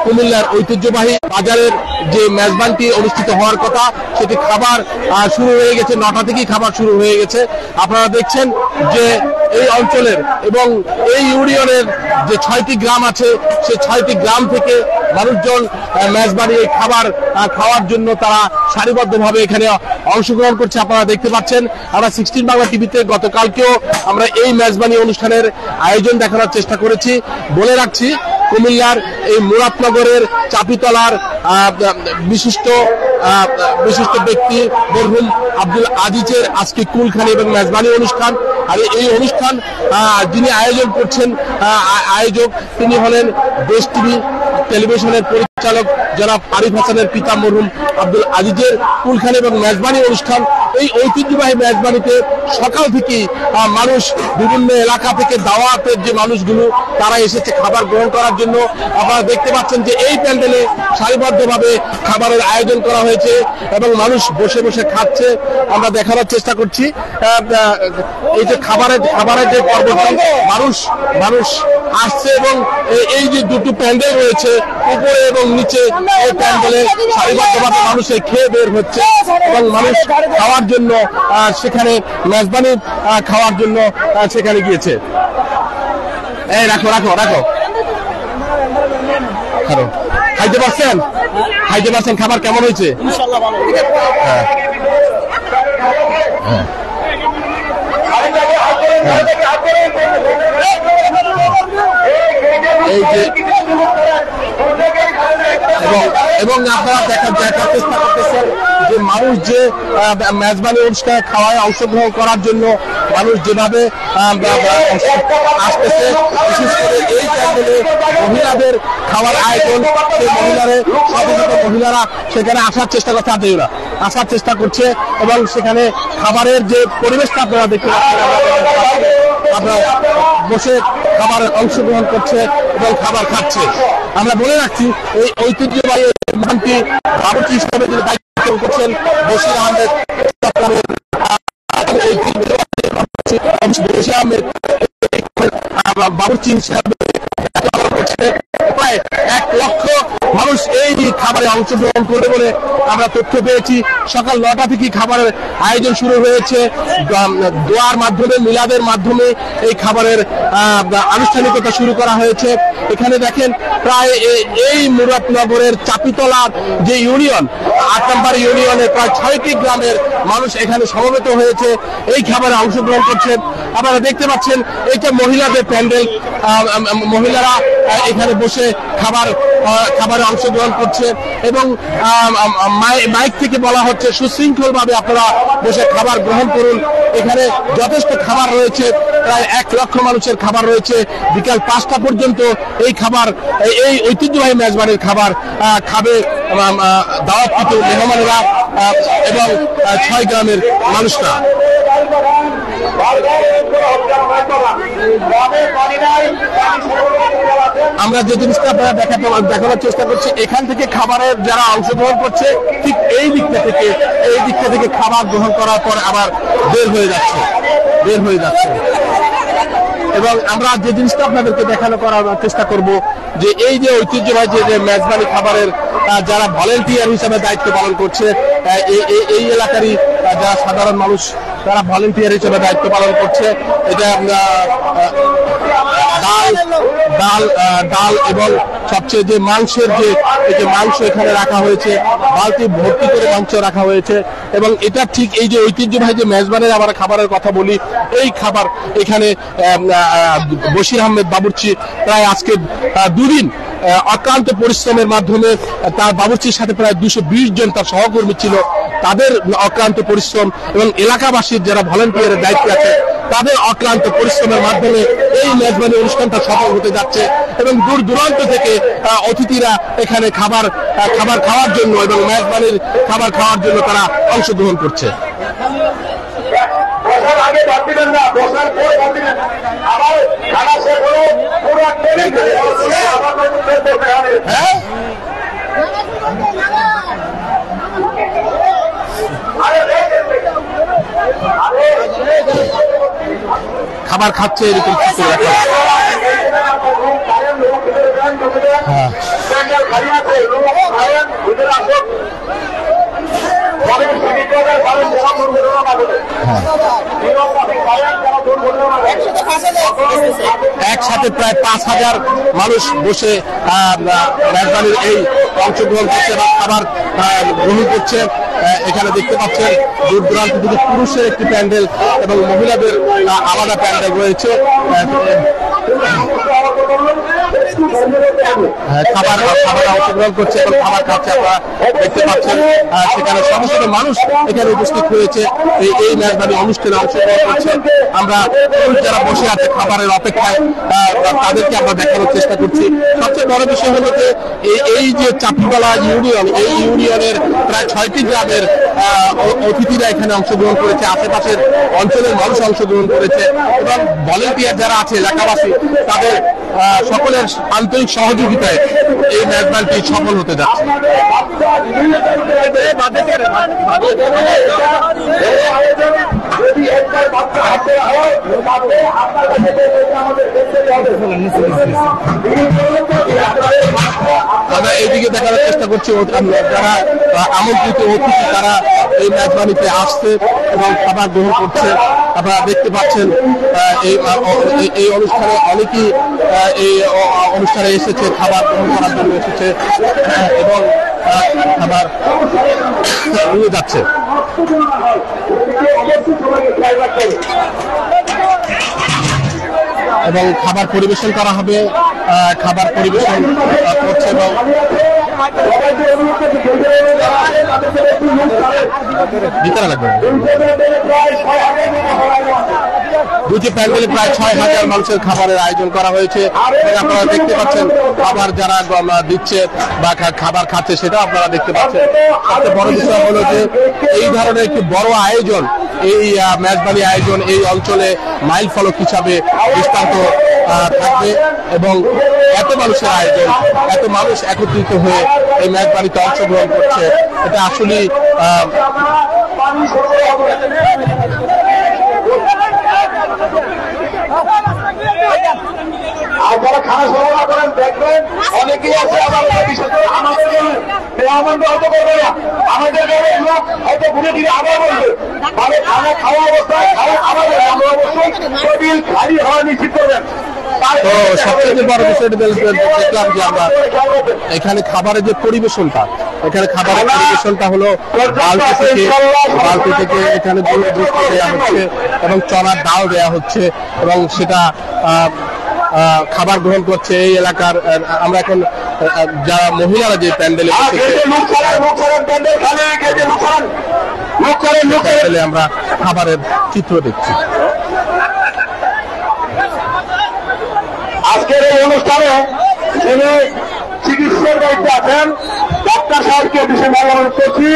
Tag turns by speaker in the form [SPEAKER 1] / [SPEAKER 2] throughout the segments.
[SPEAKER 1] কুমিল্লার ঐতিহ্যবাহী বাজারের যে মেজবানটি অনুষ্ঠিত হওয়ার কথা সেটি খাবার শুরু হয়ে গেছে। 9টা থেকেই খাবার শুরু হয়ে গেছে। আপনারা দেখছেন যে এই অঞ্চলের এবং এই ইউনিয়নের যে 6টি গ্রাম আছে সেই 6টি গ্রাম থেকে মানুষজন মেজবানি এই খাবার খাওয়ার জন্য তারা সারিবদ্ধভাবে এখানে অংশগ্রহণ করছে। আপনারা দেখতে পাচ্ছেন আমরা 16 বাংলা টিভিতে গতকালকেও আমরা এই মেজবানি অনুষ্ঠানের আয়োজন দেখানোর চেষ্টা করেছি। বলে রাখছি কুমিল্লার এই মুরাদনগরের চাপিতলার বিশিষ্ট ব্যক্তি মরহুম আব্দুল আজিজের আজকে কুলখানি এবং মেজবানি অনুষ্ঠান। আর এই অনুষ্ঠান যিনি আয়োজন করছেন আয়োজক তিনি হলেন দেশ টিভি টেলিভিশনের পরিচালক জনাব আরিফ হাসানের পিতা মরহুম আব্দুল আজিজের কুলখানি এবং মেজবানি অনুষ্ঠান। এই ঐতিহ্যবাহী মেজবানিতে সকাল থেকেই মানুষ বিভিন্ন এলাকা থেকে দাওয়াতের যে মানুষগুলো তারা এসেছে খাবার গ্রহণ করার জন্য। আপনারা দেখতে পাচ্ছেন যে এই প্যান্ডেলে সারিবদ্ধভাবে খাবারের আয়োজন করা হয়েছে এবং মানুষ বসে বসে খাচ্ছে। আমরা দেখানোর চেষ্টা করছি এই যে খাবারের যে পর্বটি মানুষ আসছে এবং এই যে দুটো প্যান্ডেল রয়েছে উপরে এবং নিচে এই প্যান্ডেলে সারিবদ্ধভাবে মানুষ খেয়ে বের হচ্ছে এবং মানুষ খাওয়ার জন্য সেখানে মেজবানি খাওয়ার জন্য সেখানে গিয়েছে। এই রাখো খাইতে পারছেন খাবার কেমন হয়েছে? এই যে এবং আপনারা দেখার চেষ্টা করতেছেন যে মানুষ যে মেজবানি অনুষ্ঠানে খাওয়ায় অংশগ্রহণ করার জন্য মানুষ যেভাবে আসতেছে, বিশেষ করে এই প্যান্ডেলে মহিলাদের খাওয়ার আয়োজন, সেই মহিলারা সেখানে আসার চেষ্টা করছে এবং সেখানে খাবারের যে পরিবেশটা আপনারা দেখতে পাচ্ছেন, আপনারা বসে খাবার অংশগ্রহণ করছে এবং খাবার খাচ্ছে। আমরা বলে রাখছি এই ঐতিহ্যবাহী মানটি বাবুর্চি হিসাবে যিনি দায়িত্ব করছেন বশির আহমেদ বাবুর্চি হিসাবে প্রায় 1 লক্ষ মানুষ এই খাবারে অংশগ্রহণ করবে বলে আমরা তথ্য পেয়েছি। সকাল 9টা থেকে খাবারের আয়োজন শুরু হয়েছে। দোয়ার মাধ্যমে মিলাদের মাধ্যমে এই খাবারের আনুষ্ঠানিকতা শুরু করা হয়েছে। এখানে দেখেন প্রায় এই মুরাদনগরের চাপিতলার যে ইউনিয়ন 8 নম্বর ইউনিয়নের প্রায় 6টি গ্রামের মানুষ এখানে সমবেত হয়েছে এই খাবারে অংশগ্রহণ করছেন। আপনারা দেখতে পাচ্ছেন এইটা মহিলাদের প্যান্ডেল, মহিলারা এখানে বসে খাবারে অংশগ্রহণ করছে এবং মাইক থেকে বলা হচ্ছে সুশৃঙ্খলভাবে আপনারা বসে খাবার গ্রহণ করুন। এখানে যথেষ্ট খাবার রয়েছে, প্রায় 1 লক্ষ মানুষের খাবার রয়েছে। বিকাল 5টা পর্যন্ত এই খাবার, এই ঐতিহ্যবাহী মেজবানির খাবার খাবে দাওয়াতকৃত মেহমানেরা এবং 6 গ্রামের মানুষরা। আমরা যে জিনিসটা আপনারা দেখানোর চেষ্টা করছি, এখান থেকে খাবারের যারা অংশগ্রহণ করছে ঠিক এই দিকটা থেকে খাবার গ্রহণ করার পর আবার বের হয়ে যাচ্ছে এবং আমরা যে জিনিসটা আপনাদেরকে করার চেষ্টা করব যে এই যে ঐতিহ্যবাহী যে মেজবানি খাবারের যারা ভলেন্টিয়ার হিসেবে দায়িত্ব পালন করছে, এই এলাকারই যারা সাধারণ মানুষ তারা ভলেন্টিয়ার হিসেবে দায়িত্ব পালন করছে। এটা ডাল এবং সবচেয়ে যে মাংসের যে মাংস এখানে রাখা হয়েছে, বালতি ভর্তি করে মাংস রাখা হয়েছে এবং এটা ঠিক এই যে ঐতিহ্যবাহী যে মেজবানের আমরা খাবারের কথা বলি, এই খাবার এখানে বশির আহমেদ বাবুর্চি প্রায় আজকে 2 দিন অক্লান্ত পরিশ্রমের মাধ্যমে তার বাবুর্চির সাথে প্রায় 220 জন তার সহকর্মী ছিল, তাদের অক্লান্ত পরিশ্রম এবং এলাকাবাসীর যারা ভলেন্টিয়ারের দায়িত্বে আছে তাদের অক্লান্ত পরিশ্রমের মাধ্যমে এই মেজবানি অনুষ্ঠানটা সফল হতে যাচ্ছে এবং দূর দূরান্ত থেকে অতিথিরা এখানে খাবার খাওয়ার জন্য এবং মেজবানির খাবার খাওয়ার জন্য তারা অংশগ্রহণ করছে। খাবার খাচ্ছে এরকম একসাথে প্রায় 5,000 মানুষ বসে মেজবানির এই অংশগ্রহণ করছে এবং খাবার গ্রহণ করছে। এখানে দেখতে পাচ্ছেন দূর দূরান্ত থেকে পুরুষের একটি প্যান্ডেল এবং মহিলাদের আলাদা প্যান্ডেল রয়েছে। খাবার অংশগ্রহণ করছে এবং খাবার খাচ্ছে আপনারা দেখতে পাচ্ছেন। সেখানে সমস্ত মানুষ এখানে উপস্থিত হয়েছে এই মেজবানি অনুষ্ঠানে অংশগ্রহণ করছে। আমরা যারা বসে আছে খাবারের অপেক্ষায় তাদেরকে আমরা দেখানোর চেষ্টা করছি। সবচেয়ে বড় বিষয় হলো যে এই যে চাপিতলা ইউনিয়ন, এই ইউনিয়নের প্রায় 6টি গ্রামের অতিথিরা এখানে অংশগ্রহণ করেছে, আশেপাশের অঞ্চলের মানুষ অংশগ্রহণ করেছে এবং ভলেন্টিয়ার যারা আছে এলাকাবাসী তাদের সকলের আন্তরিক সহযোগিতায় এই মেজবানটি সফল হতে যাচ্ছে। আমরা এইদিকে দেখার চেষ্টা করছি যারা আমন্ত্রিত অতিথি তারা এই মেজবানিতে আসছে এবং খাবার গ্রহণ করছে। আপনারা দেখতে পাচ্ছেন এই অনুষ্ঠানে অনেকেই এই অনুষ্ঠানে এসেছে, খাবার গ্রহণ করার জন্য এসেছে এবং খাবার নিয়ে যাচ্ছে। এবং খাবার পরিবেশন করা হবে, খাবার পরিবেশন করছে এবং ভিতরে লাগবে। দুটি প্যান্ডেলে প্রায় 6,000 মানুষের খাবারের আয়োজন করা হয়েছে। আপনারা দেখতে পাচ্ছেন খাবার যারা দিচ্ছে বা খাবার খাচ্ছে সেটাও আপনারা দেখতে পাচ্ছেন। সবচেয়ে বড় বিষয় হলো যে এই ধরনের একটি বড় আয়োজন, এই মেজবানি আয়োজন এই অঞ্চলে মাইল ফলক হিসাবে দৃষ্টান্ত থাকবে এবং এত মানুষের আয়োজন, এত মানুষ একত্রিত হয়ে এই মেজবানিতে অংশগ্রহণ করছে, এটা আসলে
[SPEAKER 2] আর যারা খানা সরবরাহ করেন দেখবেন অনেকেই আছে আমাদের মেহমানরা হয়তো করবে না, আমাদের গ্রামের লোক হয়তো ঘুরে ফিরে আবার বলবে, মানে খানা খাওয়া অবস্থায় খাওয়া আবার বলবে। আমরা অবশ্যই টেবিল খালি হওয়া নিশ্চিত করবেন।
[SPEAKER 1] তো সবচেয়ে বড় বিষয়টা দেখলাম যে আমরা এখানে খাবারের যে পরিবেশনটা, এখানে খাবারের পরিবেশনটা হলো বালতি থেকে এখানে দুধ দেওয়া হচ্ছে এবং চনার ডাল দেওয়া হচ্ছে এবং সেটা খাবার গ্রহণ করছে এই এলাকার। আমরা এখন যারা মহিলারা যে প্যান্ডেলে আমরা খাবারের চিত্র দেখছি।
[SPEAKER 2] আজকের এই অনুষ্ঠানে যিনি চিকিৎসার দায়িত্বে আছেন ডাক্তার সাহেবকে বিশেষ অনুরোধ করছি,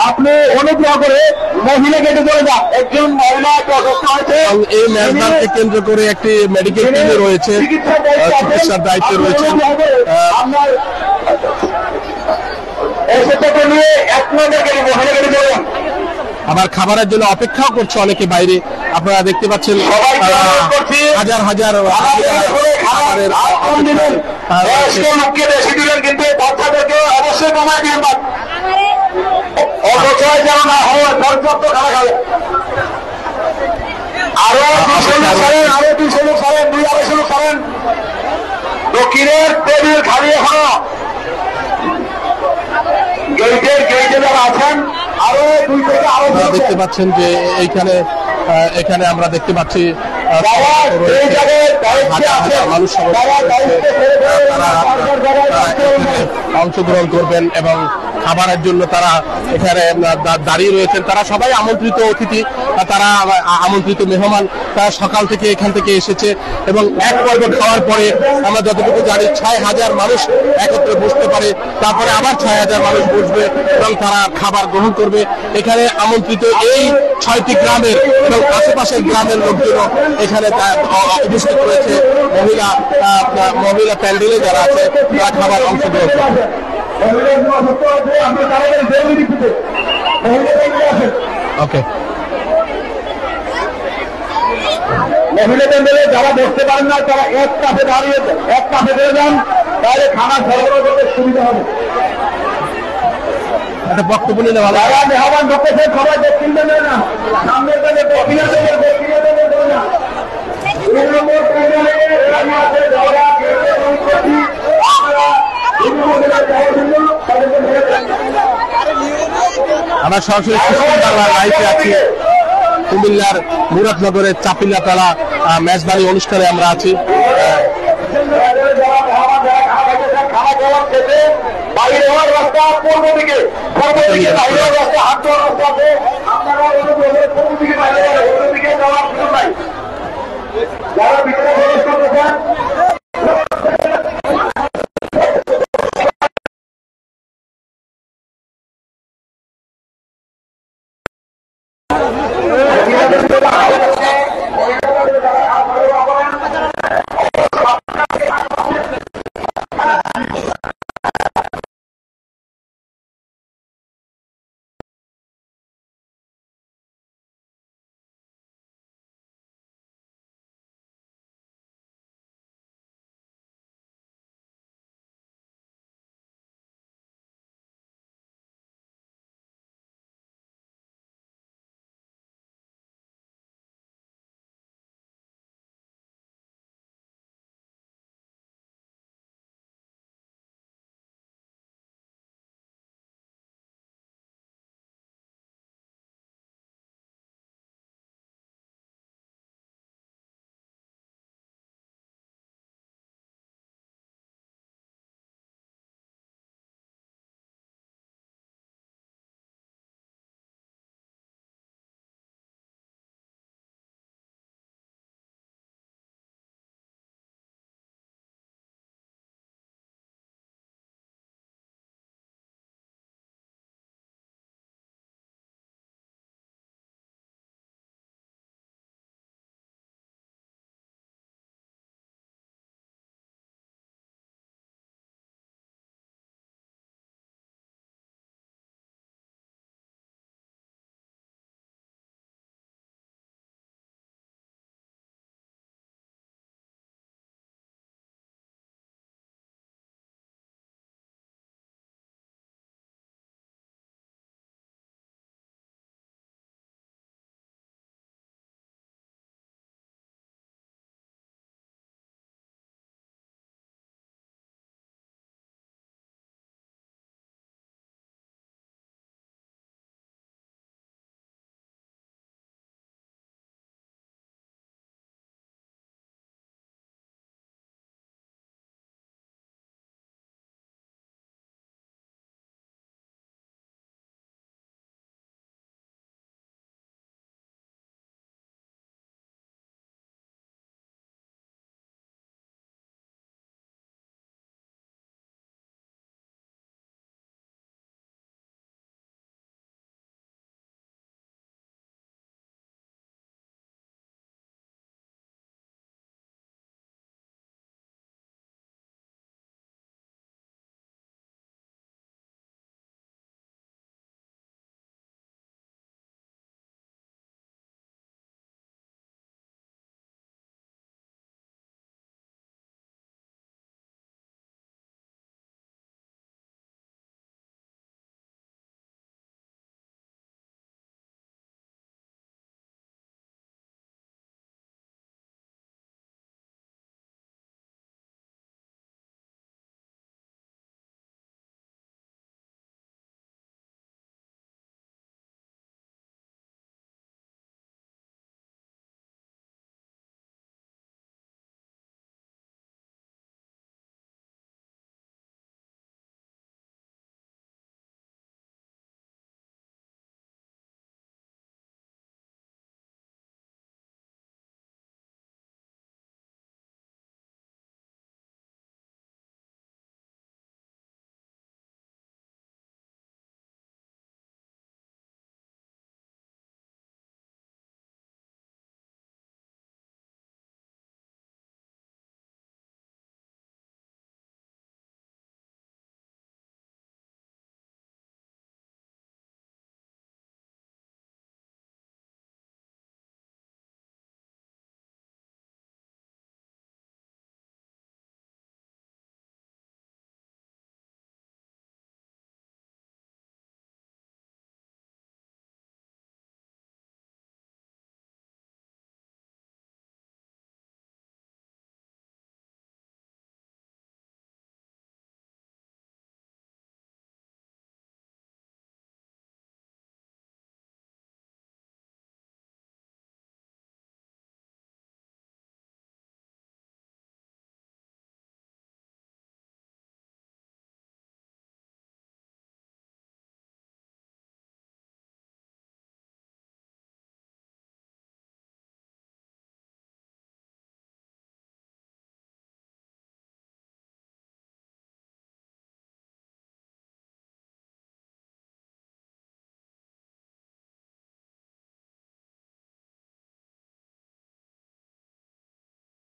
[SPEAKER 2] আপনি অনুগ্রহ করে মহিলা গেটে চলে যান। একজন মহিলা অসুস্থ হয়েছে,
[SPEAKER 1] এই মেজবানকে কেন্দ্র করে একটি মেডিকেল টিম রয়েছে, চিকিৎসার দায়িত্বে রয়েছে।
[SPEAKER 2] আপনার এসে নিয়ে 1 নম্বর গেটে মহিলা গেটে চলে যান।
[SPEAKER 1] আবার খাবারের জন্য অপেক্ষাও করছে অনেকে বাইরে। আপনারা দেখতে পাচ্ছেন হাজার হাজার খাবারের
[SPEAKER 2] লোককে বেশি দিলেন, কিন্তু বাচ্চাদেরকে অবশ্যই কমায় দিন, অপচয় যেন না হয়, পর্যাপ্ত খাওয়া খাবে। আরো 200 লোক করেন, আরো 200 লোক করেন, 200-250 লোক করেন। দক্ষিণের টেবিল খালি এখনো গেইটে যারা আছেন আরো 2 থেকে আরো
[SPEAKER 1] দেখতে পাচ্ছেন যে এখানে আমরা দেখতে পাচ্ছি মানুষ অংশগ্রহণ করবেন এবং খাবারের জন্য তারা এখানে দাঁড়িয়ে রয়েছেন। তারা সবাই আমন্ত্রিত অতিথি, তারা আমন্ত্রিত মেহমান, তারা সকাল থেকে এখান থেকে এসেছে এবং এক পর্ব খাওয়ার পরে আমরা যতটুকু জানি 6,000 মানুষ একত্রে বসতে পারে, তারপরে আবার 6,000 মানুষ বসবে এবং তারা খাবার গ্রহণ করবে। এখানে আমন্ত্রিত এই 6টি গ্রামের এবং আশেপাশের গ্রামের লোকজন এখানে উপস্থিত রয়েছে। মহিলা প্যান্ডেলে যারা আছে তারা খাবার অংশগ্রহণ করবে। ওকে,
[SPEAKER 2] মহিলা প্যান্ডেলে যারা বসতে পারেন না তারা এক পাশে দাঁড়িয়ে এক পাশে চলে যান, তাহলে খানা সরবরাহ করতে সুবিধা হবে।
[SPEAKER 1] একটা বক্তব্য নিলে ভালো।
[SPEAKER 2] যারা মেহমান ঢুকেছেন সবাই দক্ষিণ দেবে না, সামনের দেবে দক্ষিণে দেবে, দক্ষিণে দেবে দেবে না। 2 নম্বর প্যান্ডেলে রান্না আছে, যাওয়া গেটে রং করছি, আপনারা যাওয়ার জন্য তাদেরকে ধরে দেন।
[SPEAKER 1] আমরা সরাসরি সুস্থ বাংলা লাইভে আছি। কুমিল্লার মুরাদনগরের চাপিলাতলা মেজবানি অনুষ্ঠানে আমরা আছি।
[SPEAKER 2] বাইরে হওয়ার রাস্তা পূর্ব দিকে, পূর্ব দিকে বাইরে হওয়ার রাস্তা, হাত ধোয়ার রাস্তা আছে। আপনারা পূর্ব দিকে বাইরে পূর্ব দিকে যাওয়ার সুযোগ নাই। যারা ভিতরে প্রবেশ করতেছেন